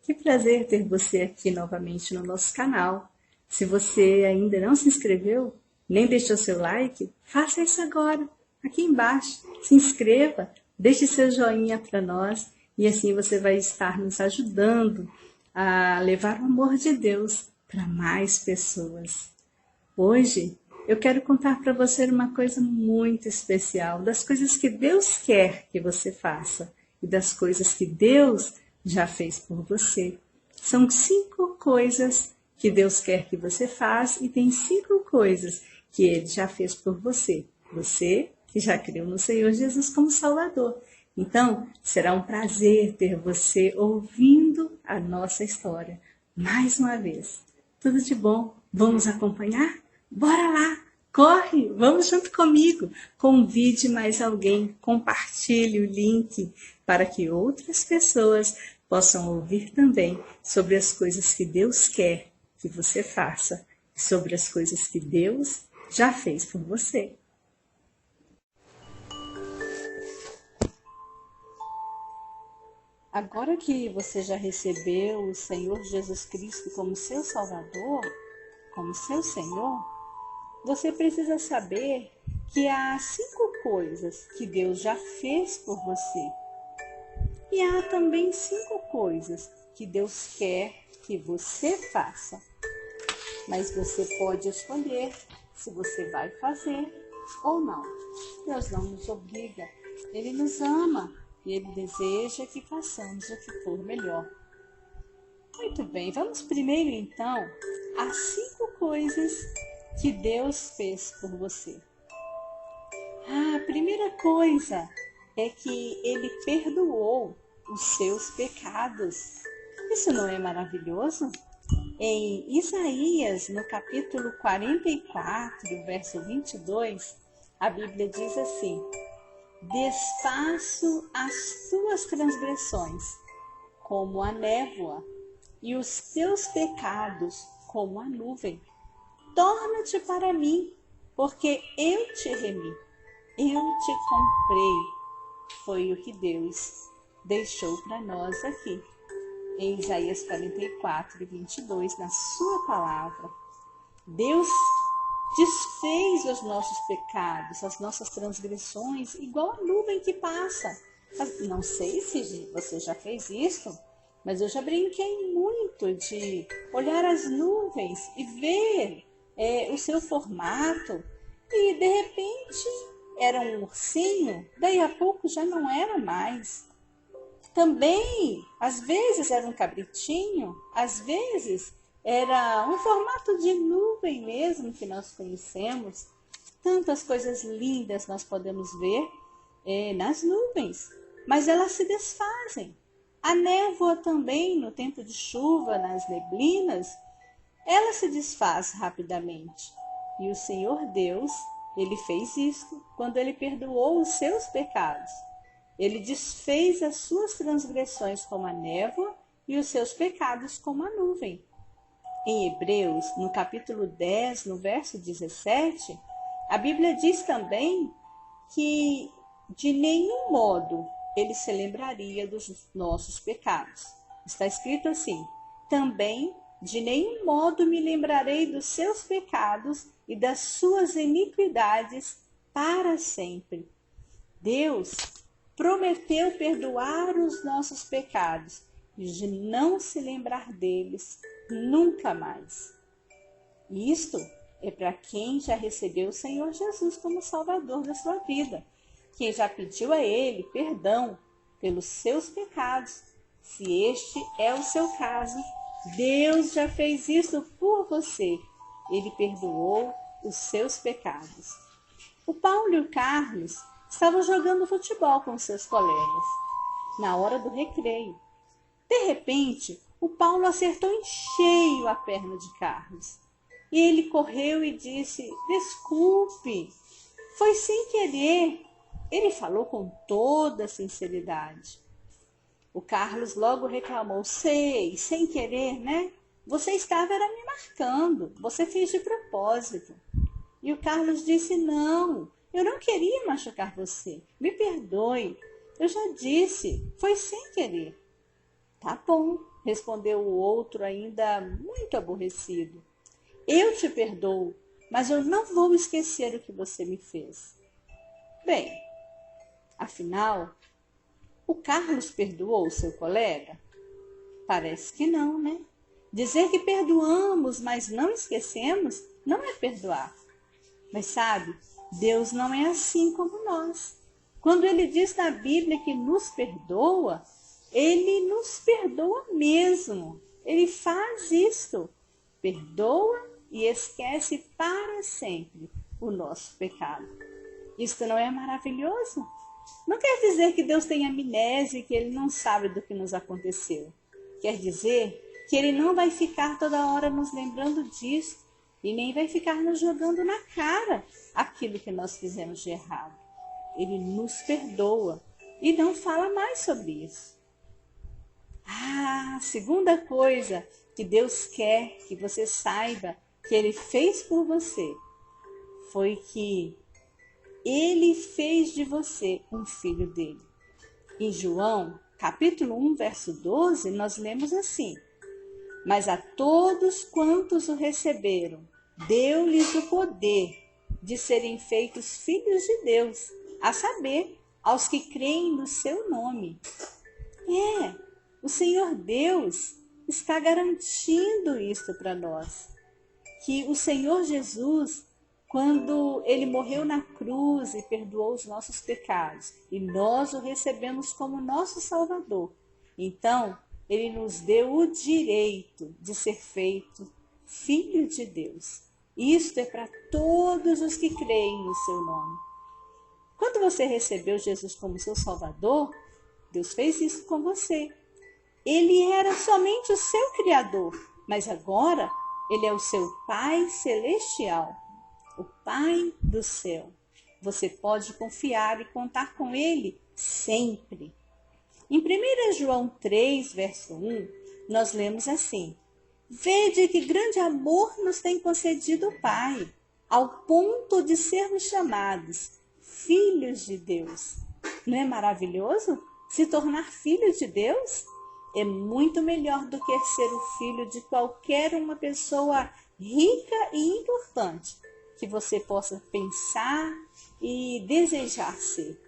Que prazer ter você aqui novamente no nosso canal. Se você ainda não se inscreveu, nem deixou seu like, faça isso agora, aqui embaixo. Se inscreva, deixe seu joinha para nós e assim você vai estar nos ajudando a levar o amor de Deus para mais pessoas. Hoje eu quero contar para você uma coisa muito especial, das coisas que Deus quer que você faça e das coisas que Deus já fez por você. São 5 coisas que Deus quer que você faça e tem 5 coisas que Ele já fez por você. Você que já creu no Senhor Jesus como Salvador. Então, será um prazer ter você ouvindo a nossa história. Mais uma vez, tudo de bom? Vamos acompanhar? Bora lá! Corre! Vamos junto comigo! Convide mais alguém, compartilhe o link para que outras pessoas possam ouvir também sobre as coisas que Deus quer que você faça e sobre as coisas que Deus já fez por você. Agora que você já recebeu o Senhor Jesus Cristo como seu Salvador, como seu Senhor, você precisa saber que há 5 coisas que Deus já fez por você. E há também 5 coisas que Deus quer que você faça. Mas você pode escolher se você vai fazer ou não. Deus não nos obriga, Ele nos ama e Ele deseja que façamos o que for melhor. Muito bem, vamos primeiro então às 5 coisas que Deus fez por você. A primeira coisa é que Ele perdoou os seus pecados. Isso não é maravilhoso? Em Isaías, no capítulo 44, verso 22, a Bíblia diz assim: desfaço as tuas transgressões como a névoa e os teus pecados como a nuvem. Torna-te para mim, porque eu te remi, eu te comprei. Foi o que Deus deixou para nós aqui, em Isaías 44, 22, na sua palavra. Deus desfez os nossos pecados, as nossas transgressões, igual a nuvem que passa. Não sei se você já fez isso, mas eu já brinquei muito de olhar as nuvens e ver o seu formato, e de repente era um ursinho, daí a pouco já não era mais. Também, às vezes era um cabritinho, às vezes era um formato de nuvem mesmo que nós conhecemos. Tantas coisas lindas nós podemos ver nas nuvens, mas elas se desfazem. A névoa também, no tempo de chuva, nas neblinas, ela se desfaz rapidamente. E o Senhor Deus, Ele fez isto quando Ele perdoou os seus pecados. Ele desfez as suas transgressões como a névoa e os seus pecados como a nuvem. Em Hebreus, no capítulo 10, no verso 17, a Bíblia diz também que de nenhum modo Ele se lembraria dos nossos pecados. Está escrito assim: também de nenhum modo me lembrarei dos seus pecados e das suas iniquidades para sempre. Deus prometeu perdoar os nossos pecados e de não se lembrar deles nunca mais. Isto é para quem já recebeu o Senhor Jesus como Salvador da sua vida, quem já pediu a Ele perdão pelos seus pecados. Se este é o seu caso, Deus já fez isso por você. Ele perdoou os seus pecados. O Paulo e o Carlos estavam jogando futebol com seus colegas, na hora do recreio. De repente, o Paulo acertou em cheio a perna de Carlos. E ele correu e disse: desculpe, foi sem querer. Ele falou com toda a sinceridade. O Carlos logo reclamou: sei, sem querer, né? Você estava era me marcando, você fez de propósito. E o Carlos disse: não, eu não queria machucar você, me perdoe. Eu já disse, foi sem querer. Tá bom, respondeu o outro, ainda muito aborrecido. Eu te perdoo, mas eu não vou esquecer o que você me fez. Bem, afinal, o Carlos perdoou o seu colega? Parece que não, né? Dizer que perdoamos, mas não esquecemos, não é perdoar. Mas sabe, Deus não é assim como nós. Quando Ele diz na Bíblia que nos perdoa, Ele nos perdoa mesmo. Ele faz isto. Perdoa e esquece para sempre o nosso pecado. Isto não é maravilhoso? Não quer dizer que Deus tem amnésia e que Ele não sabe do que nos aconteceu. Quer dizer que Ele não vai ficar toda hora nos lembrando disso e nem vai ficar nos jogando na cara aquilo que nós fizemos de errado. Ele nos perdoa e não fala mais sobre isso. Segunda coisa que Deus quer que você saiba que Ele fez por você foi que Ele fez de você um filho dele. Em João, capítulo 1, verso 12, nós lemos assim: Mas a todos quantos o receberam, deu-lhes o poder de serem feitos filhos de Deus, a saber, aos que creem no seu nome. O Senhor Deus está garantindo isto para nós, que o Senhor Jesus, quando Ele morreu na cruz e perdoou os nossos pecados, e nós o recebemos como nosso Salvador, então Ele nos deu o direito de ser feito filho de Deus. Isto é para todos os que creem no seu nome. Quando você recebeu Jesus como seu Salvador, Deus fez isso com você. Ele era somente o seu Criador, mas agora Ele é o seu Pai Celestial, o Pai do céu. Você pode confiar e contar com Ele sempre. Em 1 João 3, verso 1, nós lemos assim: Vede que grande amor nos tem concedido o Pai, ao ponto de sermos chamados filhos de Deus. Não é maravilhoso se tornar filho de Deus? É muito melhor do que ser o filho de qualquer uma pessoa rica e importante que você possa pensar e desejar ser.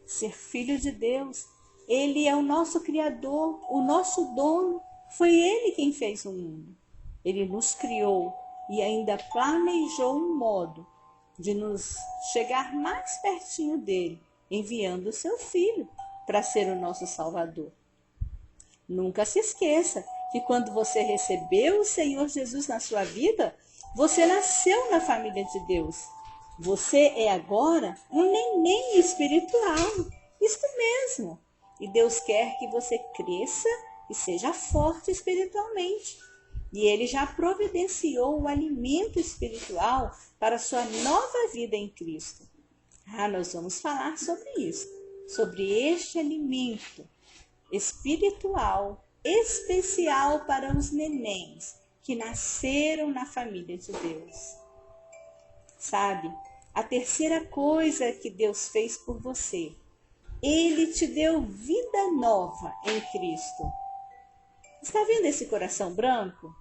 Ser filho de Deus. Ele é o nosso Criador, o nosso dono. Foi Ele quem fez o mundo. Ele nos criou e ainda planejou um modo de nos chegar mais pertinho dele, enviando o seu Filho para ser o nosso Salvador. Nunca se esqueça que quando você recebeu o Senhor Jesus na sua vida, você nasceu na família de Deus. Você é agora um neném espiritual. Isto mesmo. E Deus quer que você cresça e seja forte espiritualmente. E Ele já providenciou o alimento espiritual para a sua nova vida em Cristo. Nós vamos falar sobre isso, sobre este alimento espiritual especial para os nenéns que nasceram na família de Deus. Sabe, a terceira coisa que Deus fez por você, Ele te deu vida nova em Cristo. Está vendo esse coração branco?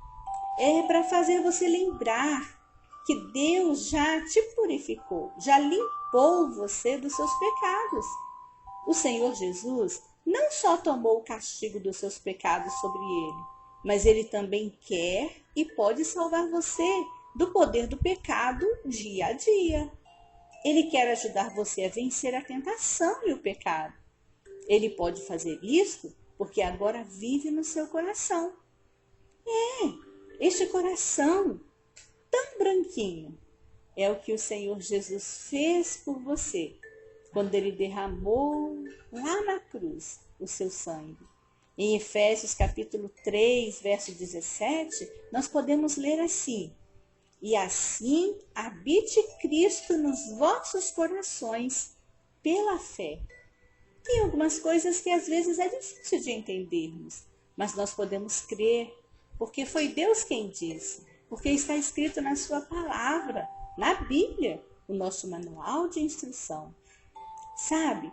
É para fazer você lembrar que Deus já te purificou, já limpou você dos seus pecados. O Senhor Jesus não só tomou o castigo dos seus pecados sobre ele, mas Ele também quer e pode salvar você do poder do pecado dia a dia. Ele quer ajudar você a vencer a tentação e o pecado. Ele pode fazer isso porque agora vive no seu coração. Este coração tão branquinho é o que o Senhor Jesus fez por você quando Ele derramou lá na cruz o seu sangue. Em Efésios capítulo 3, verso 17, nós podemos ler assim: E assim habite Cristo nos vossos corações pela fé. Tem algumas coisas que às vezes é difícil de entendermos, mas nós podemos crer, porque foi Deus quem disse, porque está escrito na sua palavra, na Bíblia, o nosso manual de instrução. Sabe,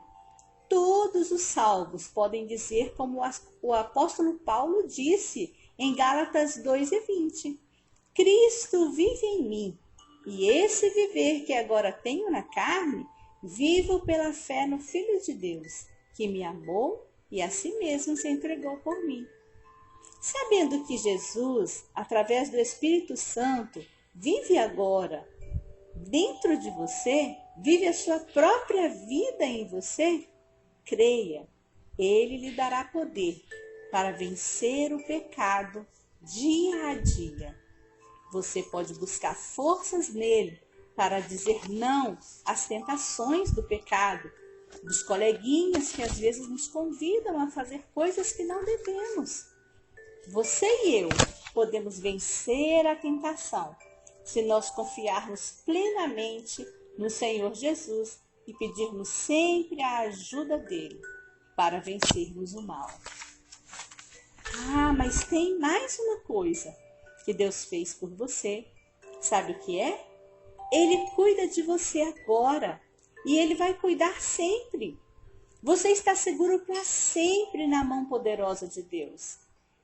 todos os salvos podem dizer como o apóstolo Paulo disse em Gálatas 2:20. Cristo vive em mim, e esse viver que agora tenho na carne, vivo pela fé no Filho de Deus, que me amou e a si mesmo se entregou por mim. Sabendo que Jesus, através do Espírito Santo, vive agora dentro de você, vive a sua própria vida em você, creia, ele lhe dará poder para vencer o pecado dia a dia. Você pode buscar forças nele para dizer não às tentações do pecado, dos coleguinhas que às vezes nos convidam a fazer coisas que não devemos. Você e eu podemos vencer a tentação se nós confiarmos plenamente no Senhor Jesus e pedirmos sempre a ajuda dele para vencermos o mal. Mas tem mais uma coisa que Deus fez por você. Sabe o que é? Ele cuida de você agora e ele vai cuidar sempre. Você está seguro para sempre na mão poderosa de Deus.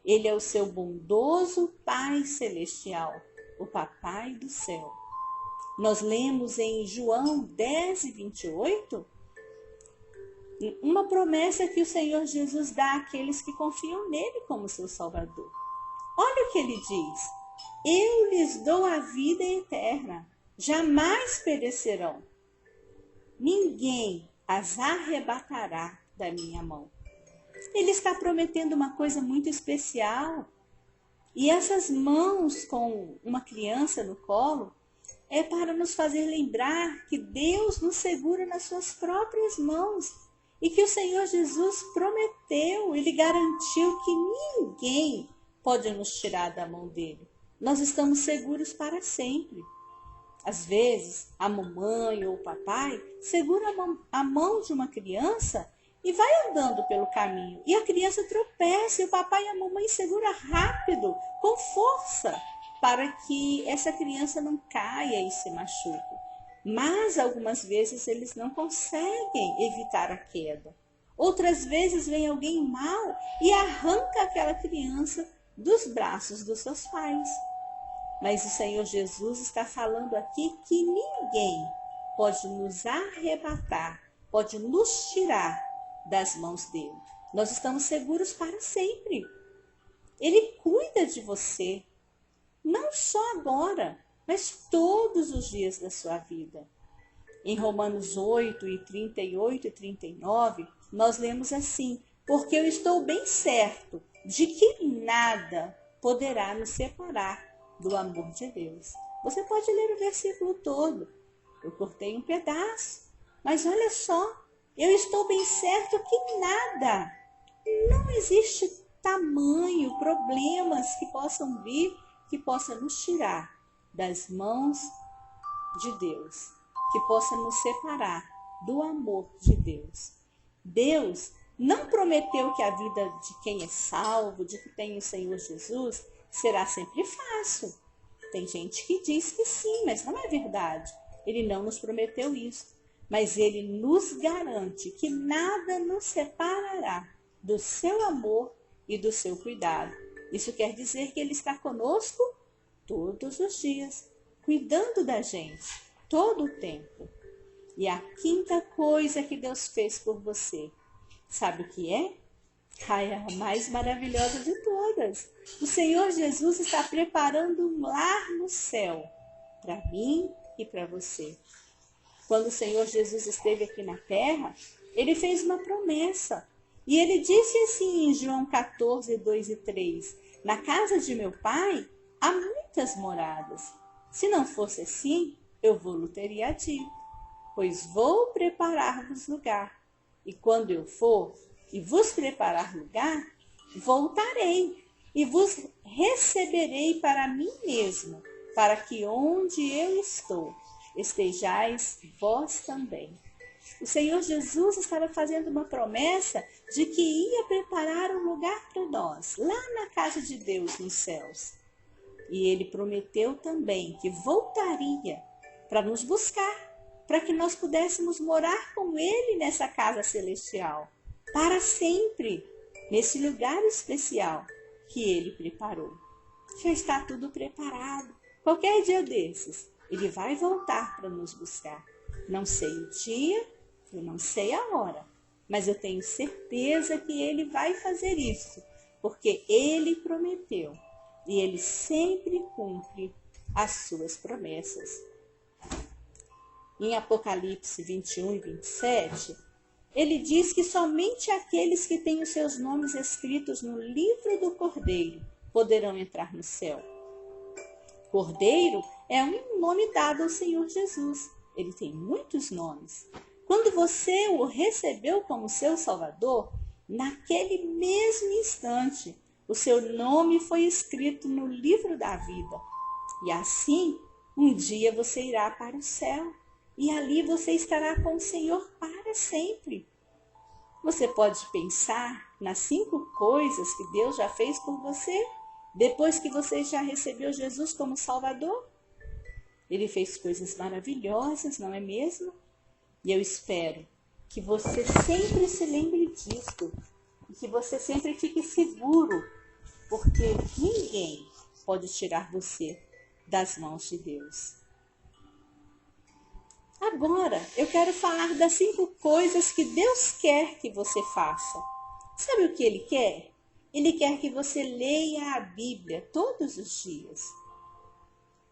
Ele é o seu bondoso Pai Celestial, o Papai do céu. Nós lemos em João 10:28 uma promessa que o Senhor Jesus dá àqueles que confiam nele como seu Salvador. Olha o que ele diz: eu lhes dou a vida eterna, jamais perecerão. Ninguém as arrebatará da minha mão. Ele está prometendo uma coisa muito especial. E essas mãos com uma criança no colo é para nos fazer lembrar que Deus nos segura nas suas próprias mãos e que o Senhor Jesus prometeu, ele garantiu que ninguém pode nos tirar da mão dele. Nós estamos seguros para sempre. Às vezes, a mamãe ou o papai segura a mão de uma criança e vai andando pelo caminho. E a criança tropeça e o papai e a mamãe segura rápido, com força, para que essa criança não caia e se machuque. Mas algumas vezes eles não conseguem evitar a queda. Outras vezes vem alguém mau e arranca aquela criança dos braços dos seus pais. Mas o Senhor Jesus está falando aqui que ninguém pode nos arrebatar, pode nos tirar das mãos dele. Nós estamos seguros para sempre. Ele cuida de você, não só agora, mas todos os dias da sua vida. Em Romanos 8:38 e 39, nós lemos assim: porque eu estou bem certo de que nada poderá nos separar do amor de Deus. Você pode ler o versículo todo. Eu cortei um pedaço, mas olha só, eu estou bem certo que nada, não existe tamanho, problemas que possam vir, que possam nos tirar das mãos de Deus, que possam nos separar do amor de Deus. Deus não prometeu que a vida de quem é salvo, de quem tem o Senhor Jesus, será sempre fácil. Tem gente que diz que sim, mas não é verdade. Ele não nos prometeu isso. Mas ele nos garante que nada nos separará do seu amor e do seu cuidado. Isso quer dizer que ele está conosco todos os dias, cuidando da gente, todo o tempo. E a quinta coisa que Deus fez por você, sabe o que é? É a mais maravilhosa de todas. O Senhor Jesus está preparando um lar no céu, para mim e para você. Quando o Senhor Jesus esteve aqui na terra, ele fez uma promessa. E ele disse assim em João 14:2 e 3, na casa de meu pai há muitas moradas. Se não fosse assim, eu vou-lhe teria dito, pois vou preparar-vos lugar. E quando eu for e vos preparar lugar, voltarei e vos receberei para mim mesmo, para que onde eu estou, estejais vós também. O Senhor Jesus estava fazendo uma promessa de que ia preparar um lugar para nós, lá na casa de Deus nos céus. E ele prometeu também que voltaria para nos buscar, para que nós pudéssemos morar com Ele nessa casa celestial, para sempre, nesse lugar especial que Ele preparou. Já está tudo preparado. Qualquer dia desses, Ele vai voltar para nos buscar. Não sei o dia, eu não sei a hora, mas eu tenho certeza que Ele vai fazer isso, porque Ele prometeu e Ele sempre cumpre as suas promessas. Em Apocalipse 21 e 27, ele diz que somente aqueles que têm os seus nomes escritos no livro do Cordeiro poderão entrar no céu. Cordeiro é um nome dado ao Senhor Jesus. Ele tem muitos nomes. Quando você o recebeu como seu Salvador, naquele mesmo instante, o seu nome foi escrito no livro da vida. E assim, um dia você irá para o céu. E ali você estará com o Senhor para sempre. Você pode pensar nas 5 coisas que Deus já fez por você, depois que você já recebeu Jesus como Salvador? Ele fez coisas maravilhosas, não é mesmo? E eu espero que você sempre se lembre disso, e que você sempre fique seguro, porque ninguém pode tirar você das mãos de Deus. Agora, eu quero falar das 5 coisas que Deus quer que você faça. Sabe o que Ele quer? Ele quer que você leia a Bíblia todos os dias.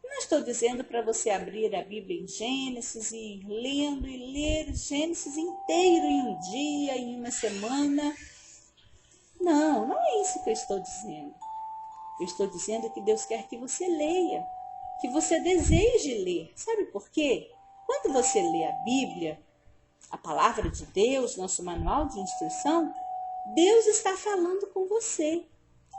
Não estou dizendo para você abrir a Bíblia em Gênesis e ir lendo e ler Gênesis inteiro em um dia, em uma semana. Não, não é isso que eu estou dizendo. Eu estou dizendo que Deus quer que você leia, que você deseje ler. Sabe por quê? Quando você lê a Bíblia, a palavra de Deus, nosso manual de instrução, Deus está falando com você.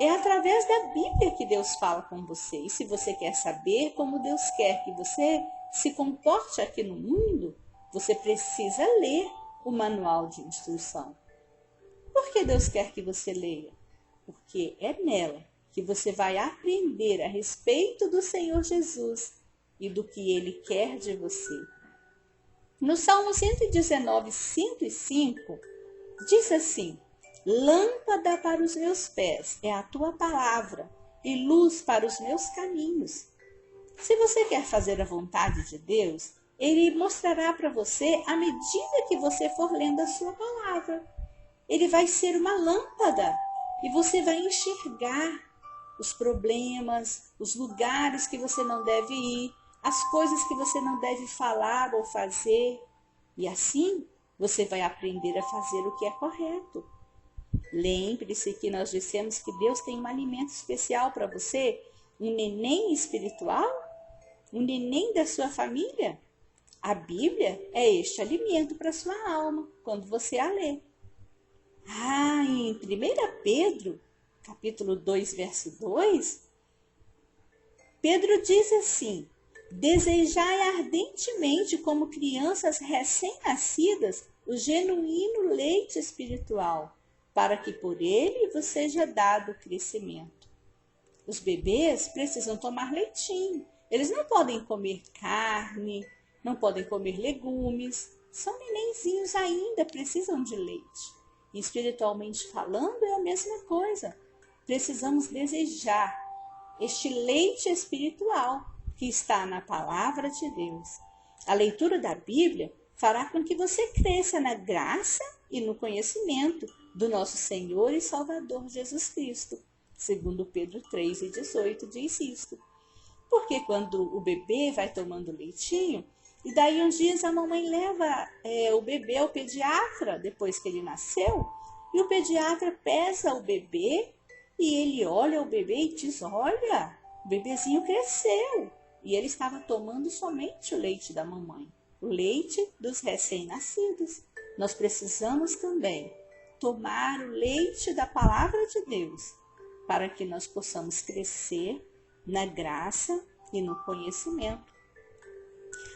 É através da Bíblia que Deus fala com você. E se você quer saber como Deus quer que você se comporte aqui no mundo, você precisa ler o manual de instrução. Por que Deus quer que você leia? Porque é nela que você vai aprender a respeito do Senhor Jesus e do que Ele quer de você. No Salmo 119, 105, diz assim: lâmpada para os meus pés é a tua palavra e luz para os meus caminhos. Se você quer fazer a vontade de Deus, Ele mostrará para você à medida que você for lendo a sua palavra. Ele vai ser uma lâmpada e você vai enxergar os problemas, os lugares que você não deve ir, as coisas que você não deve falar ou fazer. E assim você vai aprender a fazer o que é correto. Lembre-se que nós dissemos que Deus tem um alimento especial para você, um neném espiritual, um neném da sua família. A Bíblia é este alimento para a sua alma, quando você a lê. Em 1 Pedro, capítulo 2, verso 2, Pedro diz assim: desejai ardentemente, como crianças recém-nascidas, o genuíno leite espiritual, para que por ele vos seja dado o crescimento. Os bebês precisam tomar leitinho. Eles não podem comer carne, não podem comer legumes. São nenenzinhos ainda, precisam de leite. E espiritualmente falando é a mesma coisa. Precisamos desejar este leite espiritual que está na palavra de Deus. A leitura da Bíblia fará com que você cresça na graça e no conhecimento do nosso Senhor e Salvador Jesus Cristo. Segundo Pedro 3,18 diz isto. Porque quando o bebê vai tomando leitinho, e daí uns dias a mamãe leva o bebê ao pediatra, depois que ele nasceu, e o pediatra pesa o bebê, e ele olha o bebê e diz: olha, o bebezinho cresceu. E ele estava tomando somente o leite da mamãe, o leite dos recém-nascidos. Nós precisamos também tomar o leite da palavra de Deus, para que nós possamos crescer na graça e no conhecimento.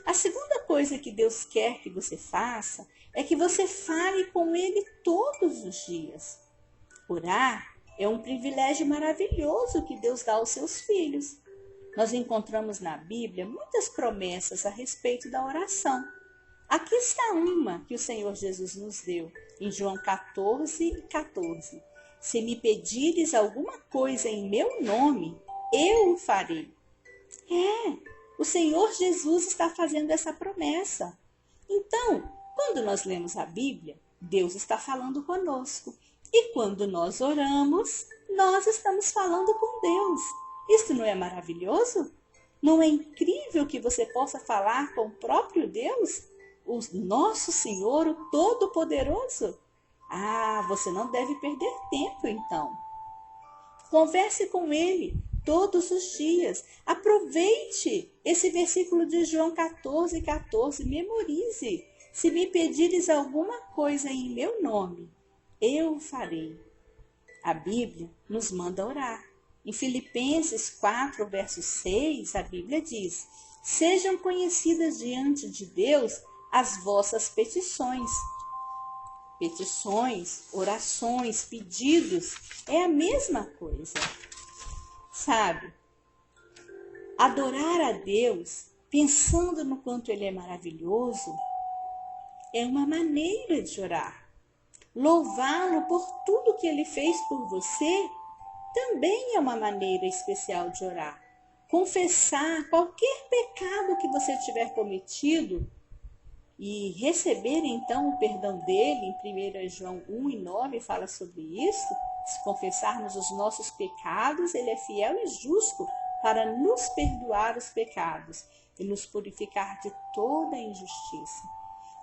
A segunda coisa que Deus quer que você faça é que você fale com Ele todos os dias. Orar é um privilégio maravilhoso que Deus dá aos seus filhos. Nós encontramos na Bíblia muitas promessas a respeito da oração. Aqui está uma que o Senhor Jesus nos deu, em João 14:14. Se me pedires alguma coisa em meu nome, eu o farei. O Senhor Jesus está fazendo essa promessa. Então, quando nós lemos a Bíblia, Deus está falando conosco. E quando nós oramos, nós estamos falando com Deus. Isso não é maravilhoso? Não é incrível que você possa falar com o próprio Deus? O nosso Senhor, o Todo-Poderoso? Você não deve perder tempo então. Converse com Ele todos os dias. Aproveite esse versículo de João 14:14. Memorize. Se me pedires alguma coisa em meu nome, eu o farei. A Bíblia nos manda orar. Em Filipenses 4, verso 6, a Bíblia diz: sejam conhecidas diante de Deus as vossas petições. Petições, orações, pedidos, é a mesma coisa. Sabe? Adorar a Deus, pensando no quanto Ele é maravilhoso, é uma maneira de orar. Louvá-lo por tudo que Ele fez por você também é uma maneira especial de orar. Confessar qualquer pecado que você tiver cometido e receber então o perdão dele, em 1 João 1:9 fala sobre isso. Se confessarmos os nossos pecados, ele é fiel e justo para nos perdoar os pecados e nos purificar de toda injustiça.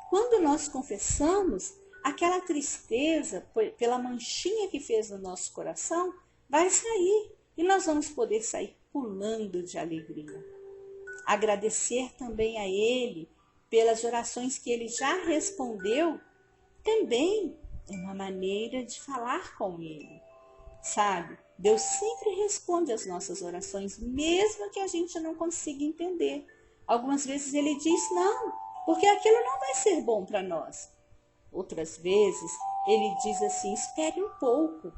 Quando nós confessamos, aquela tristeza pela manchinha que fez no nosso coração vai sair e nós vamos poder sair pulando de alegria. Agradecer também a Ele pelas orações que Ele já respondeu também é uma maneira de falar com Ele. Sabe, Deus sempre responde às nossas orações, mesmo que a gente não consiga entender. Algumas vezes Ele diz não, porque aquilo não vai ser bom para nós. Outras vezes Ele diz assim, espere um pouco.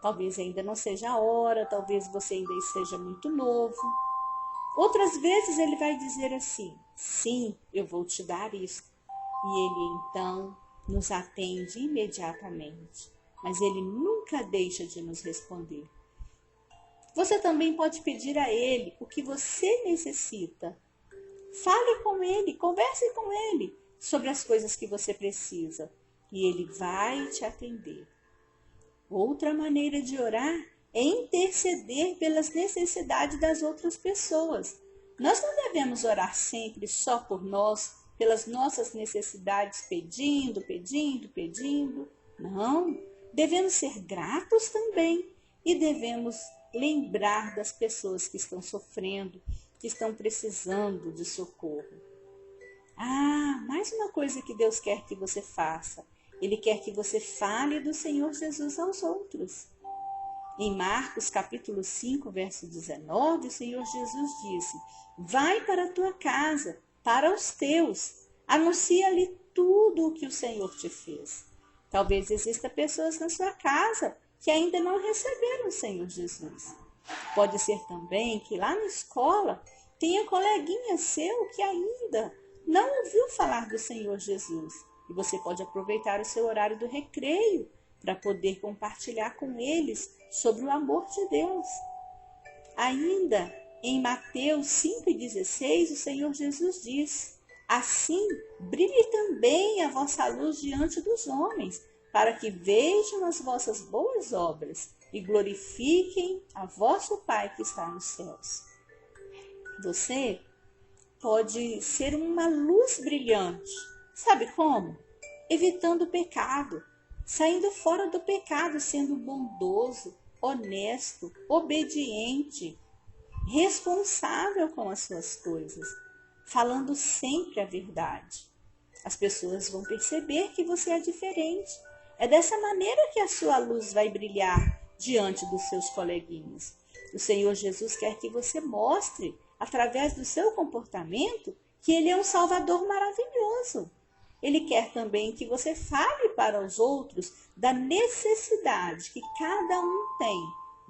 Talvez ainda não seja a hora, talvez você ainda esteja muito novo. Outras vezes Ele vai dizer assim, sim, eu vou te dar isso. E Ele então nos atende imediatamente. Mas Ele nunca deixa de nos responder. Você também pode pedir a Ele o que você necessita. Fale com Ele, converse com Ele sobre as coisas que você precisa. E Ele vai te atender. Outra maneira de orar é interceder pelas necessidades das outras pessoas. Nós não devemos orar sempre só por nós, pelas nossas necessidades, pedindo. Não, devemos ser gratos também e devemos lembrar das pessoas que estão sofrendo, que estão precisando de socorro. Mais uma coisa que Deus quer que você faça. Ele quer que você fale do Senhor Jesus aos outros. Em Marcos capítulo 5, verso 19, o Senhor Jesus disse, vai para a tua casa, para os teus, anuncia-lhe tudo o que o Senhor te fez. Talvez exista pessoas na sua casa que ainda não receberam o Senhor Jesus. Pode ser também que lá na escola tenha coleguinha seu que ainda não ouviu falar do Senhor Jesus. E você pode aproveitar o seu horário do recreio para poder compartilhar com eles sobre o amor de Deus. Ainda em Mateus 5:16, o Senhor Jesus diz, assim brilhe também a vossa luz diante dos homens, para que vejam as vossas boas obras e glorifiquem a vosso Pai que está nos céus. Você pode ser uma luz brilhante. Sabe como? Evitando o pecado, saindo fora do pecado, sendo bondoso, honesto, obediente, responsável com as suas coisas, falando sempre a verdade. As pessoas vão perceber que você é diferente. É dessa maneira que a sua luz vai brilhar diante dos seus coleguinhas. O Senhor Jesus quer que você mostre, através do seu comportamento, que Ele é um Salvador maravilhoso. Ele quer também que você fale para os outros da necessidade que cada um tem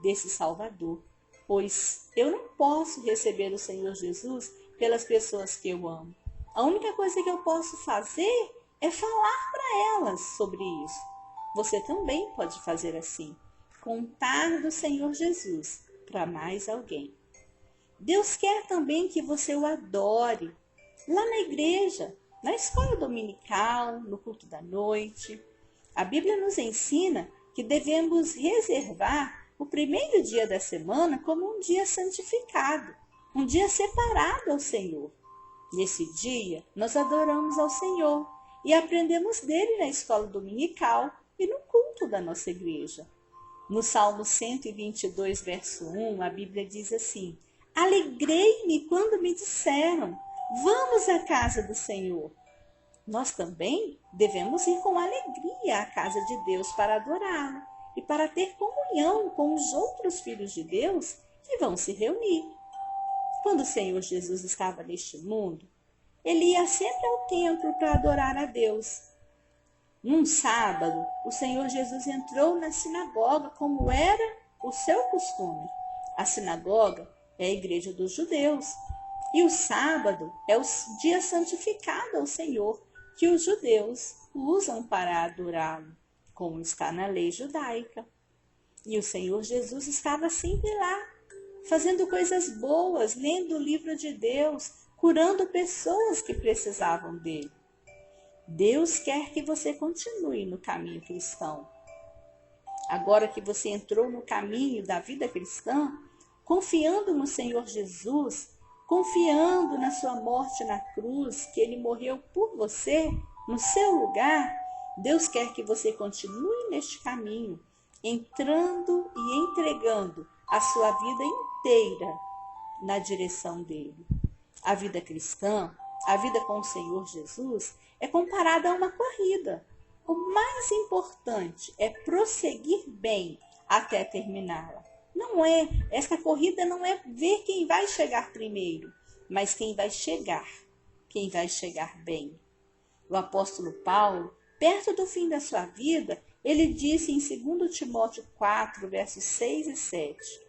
desse Salvador. Pois eu não posso receber o Senhor Jesus pelas pessoas que eu amo. A única coisa que eu posso fazer é falar para elas sobre isso. Você também pode fazer assim. Contar do Senhor Jesus para mais alguém. Deus quer também que você o adore lá na igreja, na escola dominical, no culto da noite. A Bíblia nos ensina que devemos reservar o primeiro dia da semana como um dia santificado, um dia separado ao Senhor. Nesse dia, nós adoramos ao Senhor e aprendemos dele na escola dominical e no culto da nossa igreja. No Salmo 122, verso 1, a Bíblia diz assim: alegrei-me quando me disseram, vamos à casa do Senhor. Nós também devemos ir com alegria à casa de Deus para adorá-lo e para ter comunhão com os outros filhos de Deus que vão se reunir. Quando o Senhor Jesus estava neste mundo, ele ia sempre ao templo para adorar a Deus. Num sábado, o Senhor Jesus entrou na sinagoga como era o seu costume. A sinagoga é a igreja dos judeus. E o sábado é o dia santificado ao Senhor, que os judeus usam para adorá-lo, como está na lei judaica. E o Senhor Jesus estava sempre lá, fazendo coisas boas, lendo o livro de Deus, curando pessoas que precisavam dele. Deus quer que você continue no caminho cristão. Agora que você entrou no caminho da vida cristã, confiando no Senhor Jesus, confiando na sua morte na cruz, que ele morreu por você, no seu lugar, Deus quer que você continue neste caminho, entrando e entregando a sua vida inteira na direção dele. A vida cristã, a vida com o Senhor Jesus, é comparada a uma corrida. O mais importante é prosseguir bem até terminá-la. Esta corrida não é ver quem vai chegar primeiro, mas quem vai chegar bem. O apóstolo Paulo, perto do fim da sua vida, ele disse em 2 Timóteo 4, versos 6 e 7,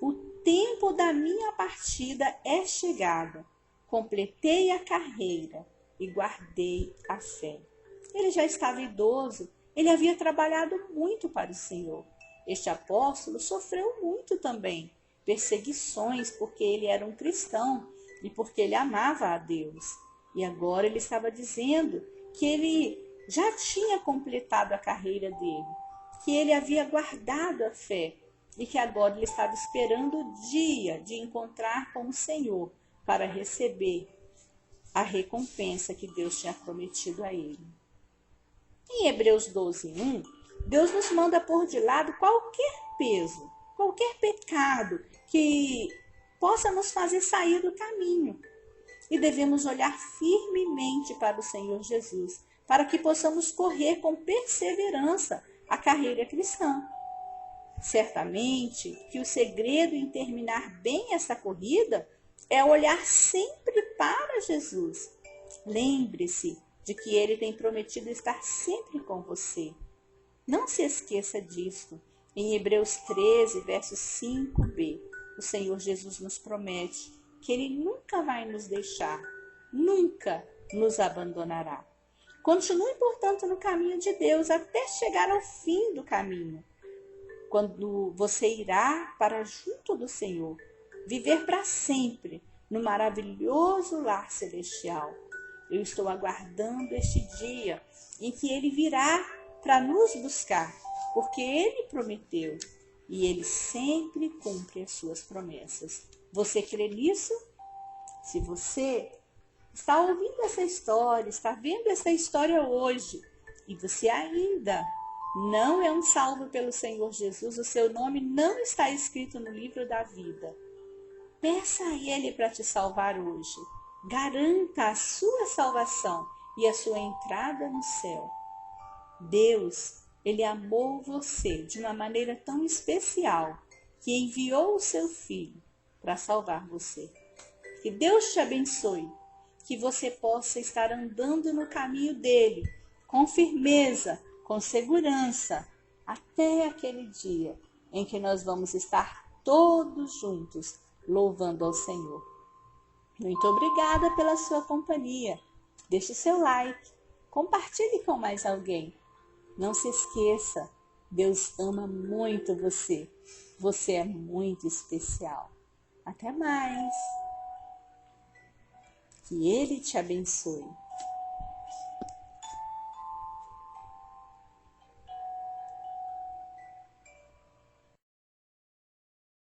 o tempo da minha partida é chegado, completei a carreira e guardei a fé. Ele já estava idoso, ele havia trabalhado muito para o Senhor. Este apóstolo sofreu muito também, perseguições, porque ele era um cristão e porque ele amava a Deus. E agora ele estava dizendo que ele já tinha completado a carreira dele, que ele havia guardado a fé e que agora ele estava esperando o dia de encontrar com o Senhor para receber a recompensa que Deus tinha prometido a ele. Em Hebreus 12:1, Deus nos manda pôr de lado qualquer peso, qualquer pecado que possa nos fazer sair do caminho. E devemos olhar firmemente para o Senhor Jesus, para que possamos correr com perseverança a carreira cristã. Certamente que o segredo em terminar bem essa corrida é olhar sempre para Jesus. Lembre-se de que ele tem prometido estar sempre com você. Não se esqueça disso. Em Hebreus 13, verso 5b, o Senhor Jesus nos promete que ele nunca vai nos deixar, nunca nos abandonará. Continue, portanto, no caminho de Deus até chegar ao fim do caminho, quando você irá para junto do Senhor, viver para sempre no maravilhoso lar celestial. Eu estou aguardando este dia em que ele virá para nos buscar, porque ele prometeu e ele sempre cumpre as suas promessas. Você crê nisso? Se você está ouvindo essa história, está vendo essa história hoje, e você ainda não é um salvo pelo Senhor Jesus, o seu nome não está escrito no livro da vida, peça a ele para te salvar hoje. Garanta a sua salvação e a sua entrada no céu. Deus, ele amou você de uma maneira tão especial que enviou o seu Filho para salvar você. Que Deus te abençoe, que você possa estar andando no caminho dele, com firmeza, com segurança, até aquele dia em que nós vamos estar todos juntos louvando ao Senhor. Muito obrigada pela sua companhia. Deixe seu like, compartilhe com mais alguém. Não se esqueça, Deus ama muito você. Você é muito especial. Até mais. Que Ele te abençoe.